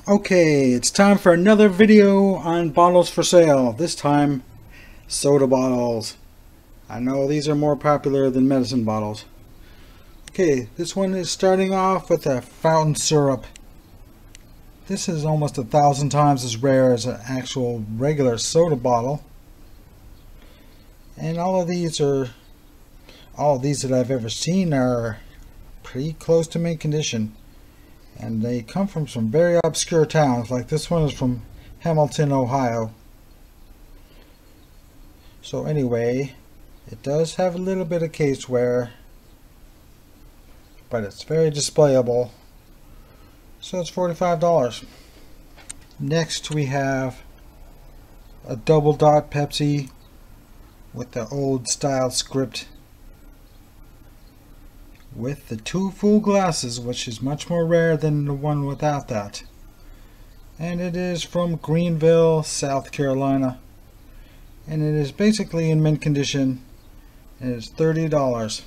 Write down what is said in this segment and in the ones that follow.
Okay, it's time for another video on bottles for sale. This time, soda bottles. I know these are more popular than medicine bottles. Okay, this one is starting off with a fountain syrup. This is almost 1,000 times as rare as an actual regular soda bottle. And all of these that I've ever seen are pretty close to mint condition. And they come from some very obscure towns, like this one is from Hamilton, Ohio. So anyway, it does have a little bit of case wear, but it's very displayable. So it's $45. Next we have a double dot Pepsi with the old style script, with the 2 full glasses, which is much more rare than the one without that. And it is from Greenville, South Carolina, and it is basically in mint condition, and it's $30.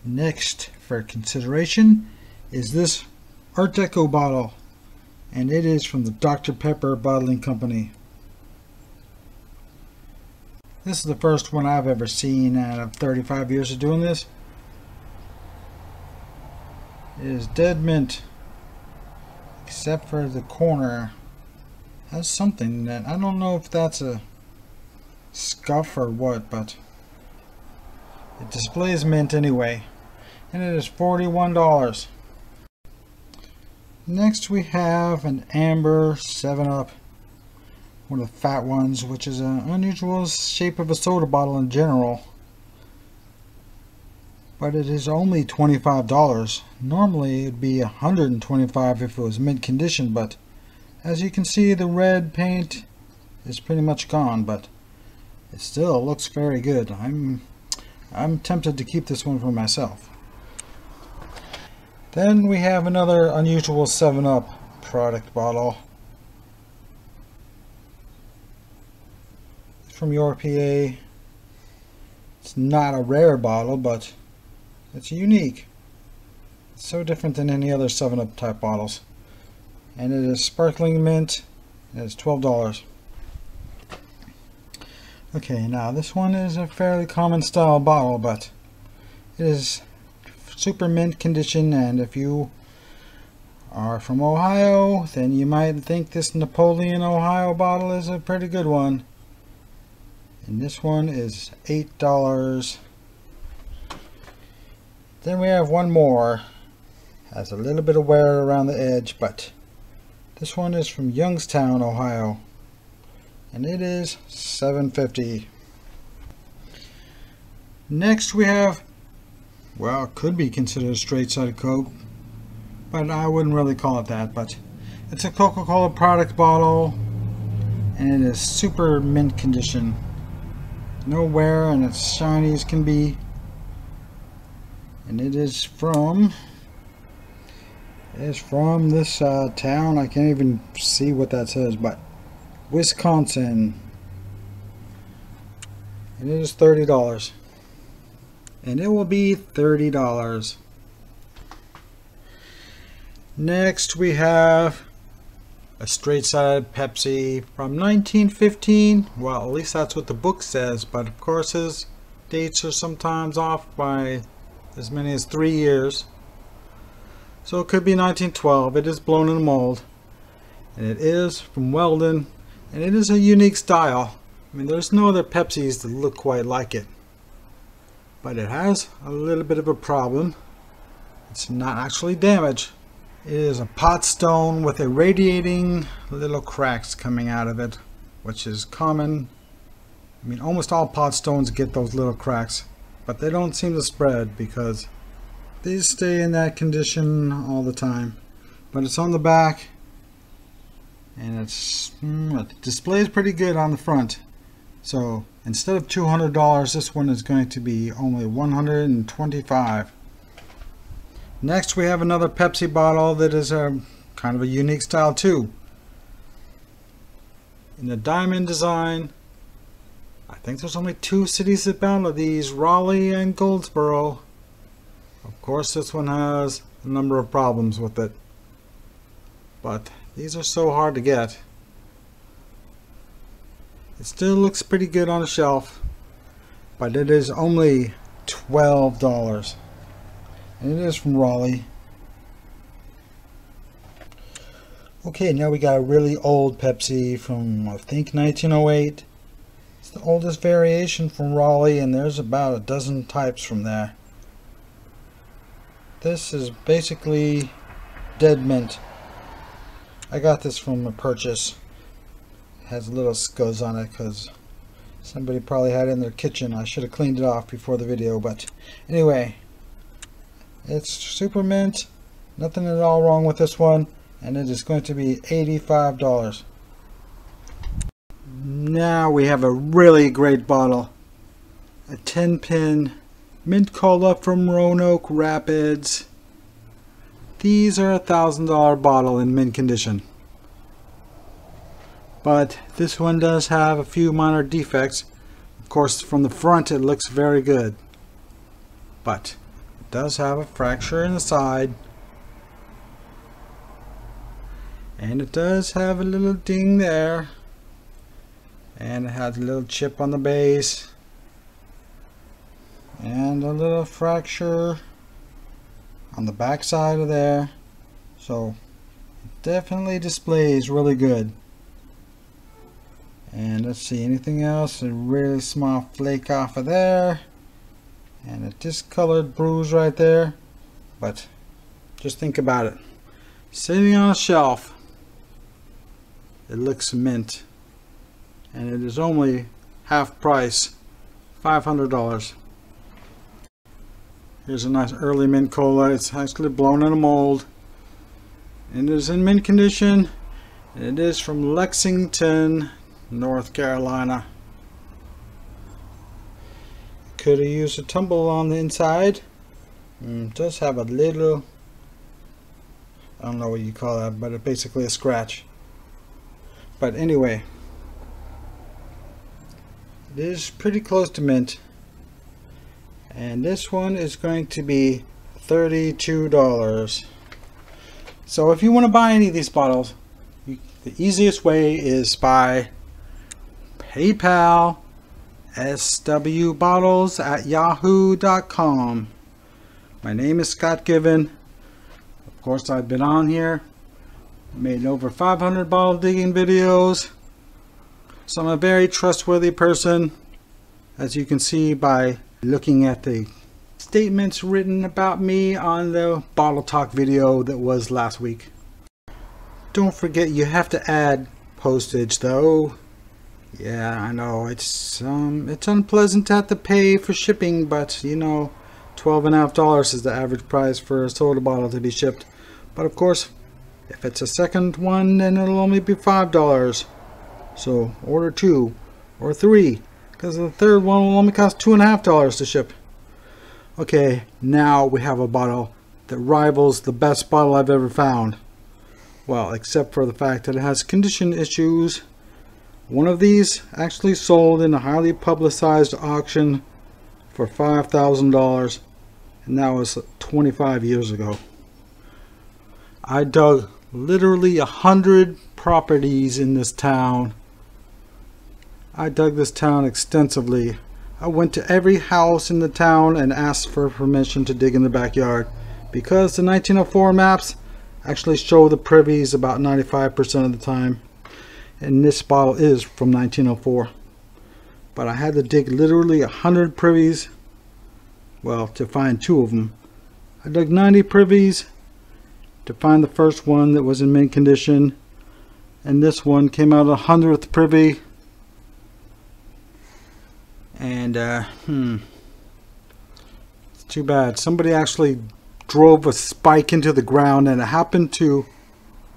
Next for consideration is this Art Deco bottle, and it is from the Dr. Pepper Bottling Company. This is the first one I've ever seen out of 35 years of doing this. It is dead mint, except for the corner has something that I don't know if that's a scuff or what, but it displays mint anyway, and it is $41. Next we have an amber 7-Up, one of the fat ones, which is an unusual shape of a soda bottle in general. But it is only $25. Normally it'd be $125 if it was mint condition, but as you can see, the red paint is pretty much gone, but it still looks very good. I'm tempted to keep this one for myself. Then we have another unusual 7-Up product bottle. It's from PA. It's not a rare bottle, but it's unique. It's so different than any other 7-Up type bottles. And it is sparkling mint. And it's $12. Okay, now this one is a fairly common style bottle, but it is super mint condition, and if you are from Ohio, then you might think this Napoleon, Ohio bottle is a pretty good one. And this one is $8. Then we have one more. Has a little bit of wear around the edge, but this one is from Youngstown, Ohio, and it is $7.50. Next we have, well, it could be considered a straight-sided Coke, but I wouldn't really call it that. But it's a Coca-Cola product bottle, and it is super mint condition. No wear, and it's shiny as can be. And it is from this town. I can't even see what that says, but Wisconsin. And it is $30. And it will be $30. Next we have a straight-sided Pepsi from 1915. Well, at least that's what the book says, but of course his dates are sometimes off by as many as 3 years. So it could be 1912. It is blown in a mold, and it is from Weldon, and it is a unique style. I mean, there's no other Pepsis that look quite like it. But it has a little bit of a problem. It's not actually damaged. It is a pot stone with a radiating little cracks coming out of it, which is common. I mean, almost all pot stones get those little cracks, but they don't seem to spread because they stay in that condition all the time. But it's on the back, and it displays pretty good on the front. So instead of $200, this one is going to be only $125. Next we have another Pepsi bottle that is a kind of a unique style too. In the diamond design. I think there's only 2 cities that battle these, Raleigh and Goldsboro. Of course this one has a number of problems with it. but these are so hard to get. It still looks pretty good on the shelf, but it is only $12, and it is from Raleigh. Okay, now we got a really old Pepsi from, I think, 1908. It's the oldest variation from Raleigh, and there's about a dozen types from there. This is basically dead mint. I got this from a purchase. It has little scuzz on it because somebody probably had it in their kitchen. I should have cleaned it off before the video, but anyway, it's super mint. Nothing at all wrong with this one, and it is going to be $85. Now we have a really great bottle. A 10-pin mint cola from Roanoke Rapids. These are a $1,000 bottle in mint condition. But this one does have a few minor defects. Of course, from the front it looks very good. But it does have a fracture in the side. And it does have a little ding there. And it has a little chip on the base. And a little fracture on the back side of there. So it definitely displays really good. And let's see, anything else? A really small flake off of there. And a discolored bruise right there. But just think about it. Sitting on a shelf, it looks mint. And it is only half price, $500. Here's a nice early mint cola. It's actually blown in a mold. And it is in mint condition. And it is from Lexington, North Carolina. Could have used a tumble on the inside. It does have a little, I don't know what you call that, but it's basically a scratch. But anyway, it is pretty close to mint. And this one is going to be $32. So if you want to buy any of these bottles, the easiest way is by PayPal, swbottles@yahoo.com. My name is Scott Given. Of course, I've been on here, made over 500 bottle digging videos. So I'm a very trustworthy person, as you can see by looking at the statements written about me on the Bottle Talk video that was last week. Don't forget you have to add postage though. Yeah, I know it's unpleasant to have to pay for shipping, but you know, $12.50 is the average price for a soda bottle to be shipped. But of course, if it's a second one, then it'll only be $5. So order 2 or 3, because the third one will only cost $2.50 to ship. Okay, now we have a bottle that rivals the best bottle I've ever found. Well, except for the fact that it has condition issues. One of these actually sold in a highly publicized auction for $5,000, and that was 25 years ago. I dug literally 100 properties in this town. I dug this town extensively. I went to every house in the town and asked for permission to dig in the backyard, because the 1904 maps actually show the privies about 95% of the time, and this bottle is from 1904. But I had to dig literally 100 privies, well, to find 2 of them. I dug 90 privies to find the first one that was in mint condition, and this one came out 100th privy. And it's too bad. Somebody actually drove a spike into the ground, and it happened to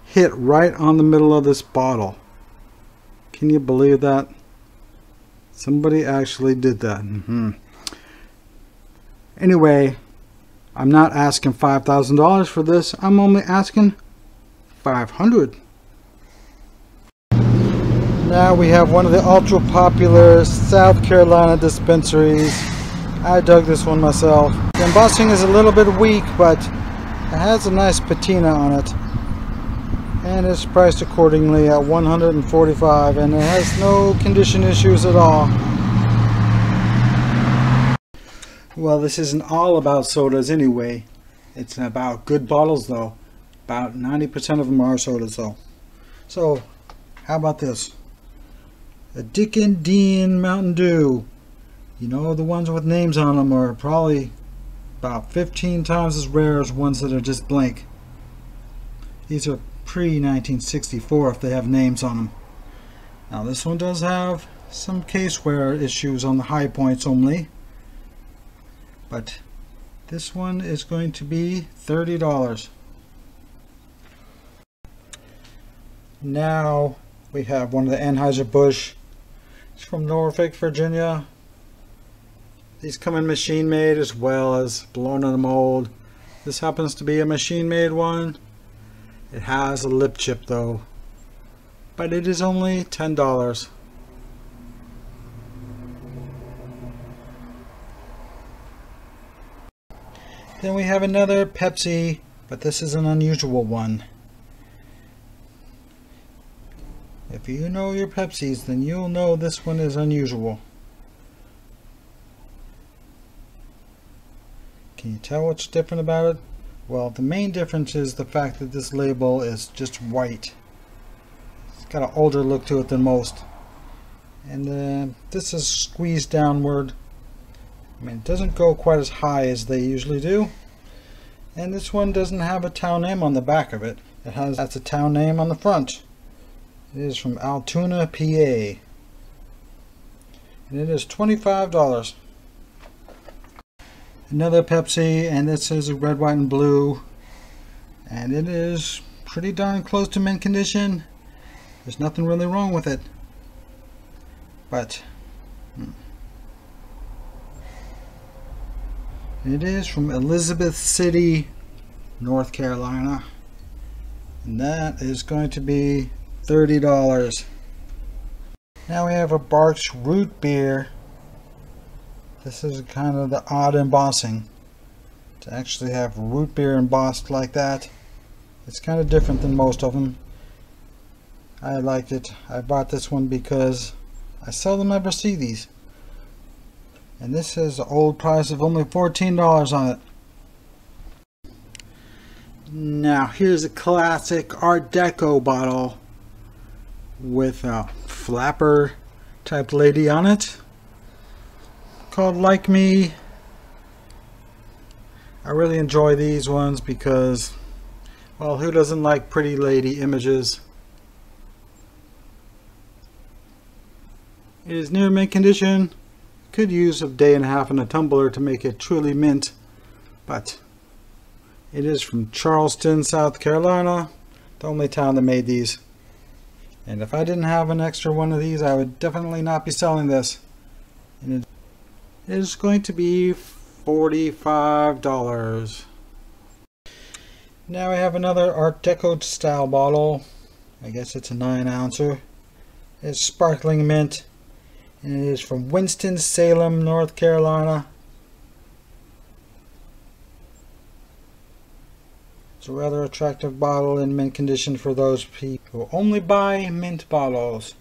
hit right on the middle of this bottle. Can you believe that? Somebody actually did that. Anyway, I'm not asking $5,000 for this. I'm only asking $500. Now we have one of the ultra popular South Carolina dispensaries. I dug this one myself. The embossing is a little bit weak, but it has a nice patina on it. and it's priced accordingly at $145, and it has no condition issues at all. Well, this isn't all about sodas anyway. It's about good bottles though. About 90% of them are sodas though. So, how about this? A Dick and Dean Mountain Dew. You know, the ones with names on them are probably about 15 times as rare as ones that are just blank. These are pre-1964 if they have names on them. Now this one does have some caseware issues on the high points only. But this one is going to be $30. Now we have one of the Anheuser-Busch. It's from Norfolk, Virginia. These come in machine made as well as blown in a mold. This happens to be a machine made one. It has a lip chip though, but it is only $10. Then we have another Pepsi, but this is an unusual one. If you know your Pepsis, then you'll know this one is unusual. Can you tell what's different about it? Well, the main difference is the fact that this label is just white. It's got an older look to it than most. And this is squeezed downward. I mean, it doesn't go quite as high as they usually do. And this one doesn't have a town name on the back of it. That's a town name on the front. It is from Altoona, PA. And it is $25. Another Pepsi, and this is a red, white, and blue. And it is pretty darn close to mint condition. There's nothing really wrong with it. But it is from Elizabeth City, North Carolina. And that is going to be $30. Now we have a Barks Root Beer. This is kind of the odd embossing. To actually have root beer embossed like that, it's kind of different than most of them. I liked it. I bought this one because I seldom ever see these. And this has an old price of only $14 on it. Now here's a classic Art Deco bottle with a flapper type lady on it, called Like Me. I really enjoy these ones because, well, who doesn't like pretty lady images? It is near mint condition. Could use a day and a half in a tumbler to make it truly mint, but it is from Charleston, South Carolina, the only town that made these. And if I didn't have an extra one of these, I would definitely not be selling this. And it is going to be $45. Now I have another Art Deco style bottle. I guess it's a 9-ouncer. It's sparkling mint, and it is from Winston-Salem, North Carolina. It's a rather attractive bottle in mint condition for those people who only buy mint bottles.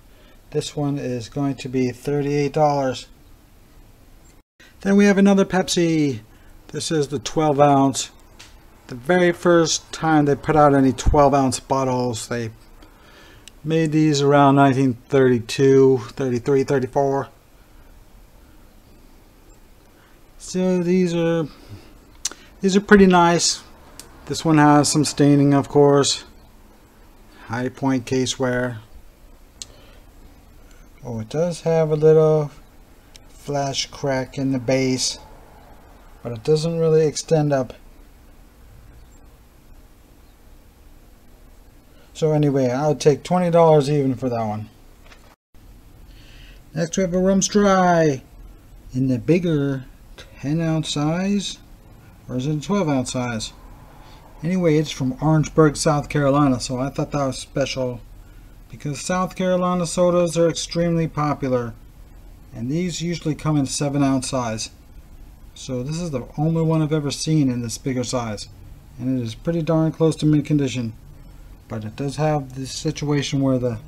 This one is going to be $38. Then we have another Pepsi. This is the 12-ounce. The very first time they put out any 12-ounce bottles, they made these around 1932, 33, 34. So these are pretty nice. This one has some staining, of course. High point caseware. Oh, it does have a little flash crack in the base, but it doesn't really extend up. So anyway, I'll take $20 even for that one. Next we have a Rum Stry in the bigger 10-ounce size, or is it a 12-ounce size? Anyway, it's from Orangeburg, South Carolina, so I thought that was special because South Carolina sodas are extremely popular, and these usually come in 7-ounce size. So this is the only one I've ever seen in this bigger size, and it is pretty darn close to mint condition. but it does have this situation where the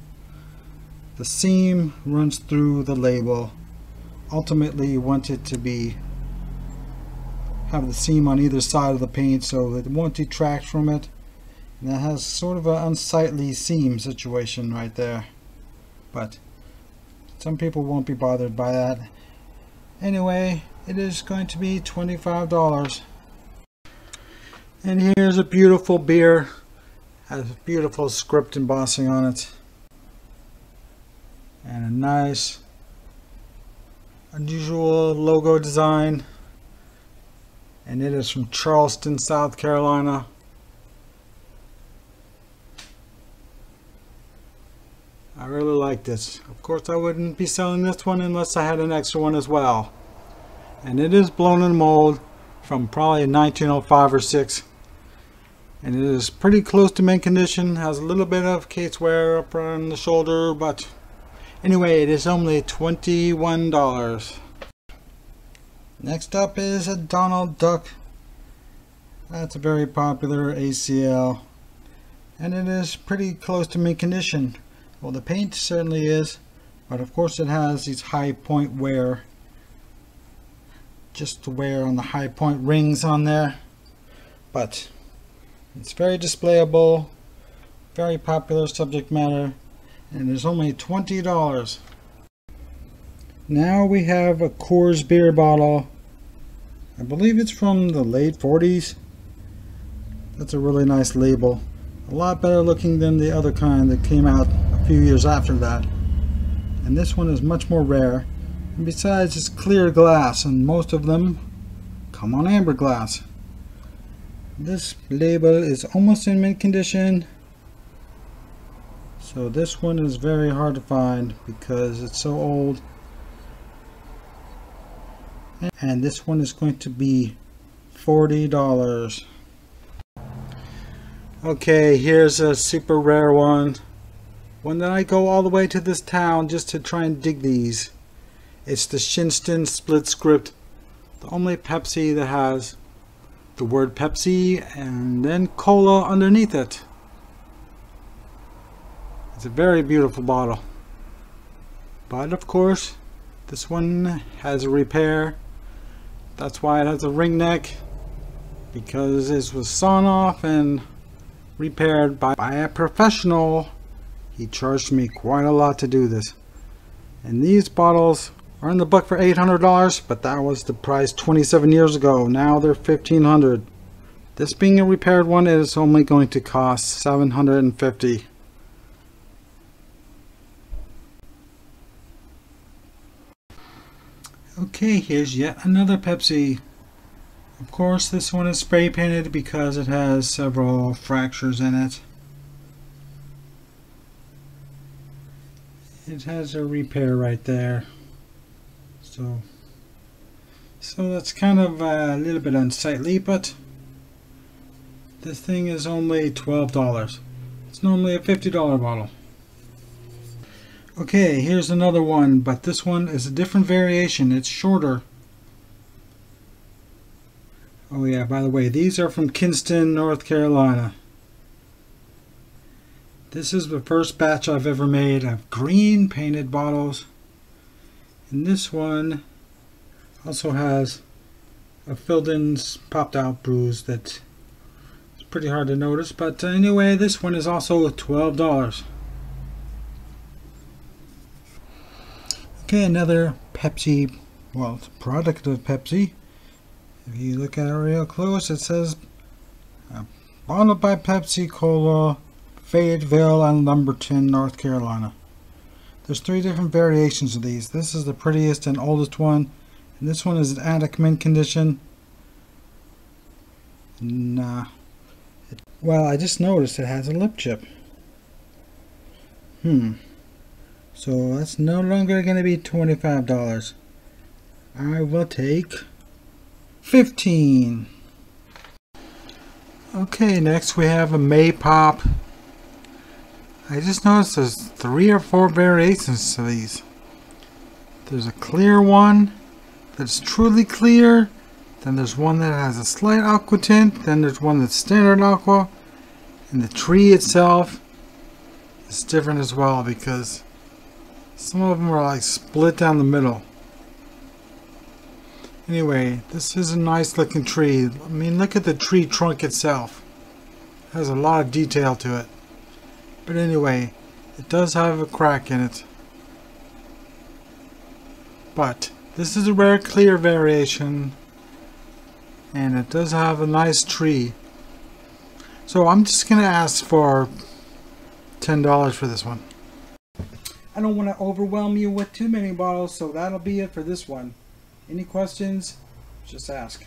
seam runs through the label. Ultimately, you want it to have the seam on either side of the paint so it won't detract from it. And that has sort of an unsightly seam situation right there, but some people won't be bothered by that. Anyway, it is going to be $25. And here's a beautiful beer. Has beautiful script embossing on it, and a nice unusual logo design, and it is from Charleston, South Carolina. I really like this. Of course, I wouldn't be selling this one unless I had an extra one as well. And it is blown in mold from probably 1905 or 6. And it is pretty close to mint condition. Has a little bit of case wear up on the shoulder, but anyway, it is only $21. Next up is a Donald Duck. That's a very popular ACL. And it is pretty close to mint condition. Well, the paint certainly is, but of course it has these high point wear. Just the wear on the high point rings on there. But it's very displayable, very popular subject matter, and it's only $20. Now we have a Coors beer bottle. I believe it's from the late 40s. That's a really nice label. A lot better looking than the other kind that came out a few years after that. And this one is much more rare. And besides, it's clear glass, and most of them come on amber glass. This label is almost in mint condition. So this one is very hard to find because it's so old. And this one is going to be $40. Okay, here's a super rare one that I go all the way to this town just to try and dig these. It's the Shinston split script, the only Pepsi that has the word Pepsi and then cola underneath it. It's a very beautiful bottle, but of course this one has a repair. That's why it has a ring neck, because this was sawn off and repaired by a professional. He charged me quite a lot to do this. And these bottles are in the book for $800, but that was the price 27 years ago. Now they're $1,500. This being a repaired one, it is only going to cost $750. Okay, here's yet another Pepsi. Of course, this one is spray painted because it has several fractures in it. It has a repair right there. So that's kind of a little bit unsightly, but this thing is only $12. It's normally a $50 bottle. Okay, here's another one, but this one is a different variation. It's shorter. Oh yeah, by the way, these are from Kinston, North Carolina. This is the first batch I've ever made of green painted bottles. And this one also has a filled-in, popped-out bruise that is pretty hard to notice. But anyway, this one is also $12. Okay, another Pepsi, well, it's a product of Pepsi. If you look at it real close, it says bottled by Pepsi Cola, Fayetteville and Lumberton, North Carolina. There's 3 different variations of these. This is the prettiest and oldest one, and this one is in attic mint condition. Well, I just noticed it has a lip chip. So that's no longer going to be $25. I will take $15. Okay, next we have a May Pop. I just noticed there's 3 or 4 variations to these. There's a clear one that's truly clear. Then there's one that has a slight aqua tint. Then there's one that's standard aqua. And the tree itself is different as well, because some of them are like split down the middle. Anyway, this is a nice looking tree. I mean, look at the tree trunk itself. It has a lot of detail to it. But anyway, it does have a crack in it. But this is a rare clear variation, and it does have a nice tree. So I'm just going to ask for $10 for this one. I don't want to overwhelm you with too many bottles, so that'll be it for this one. Any questions? Just ask.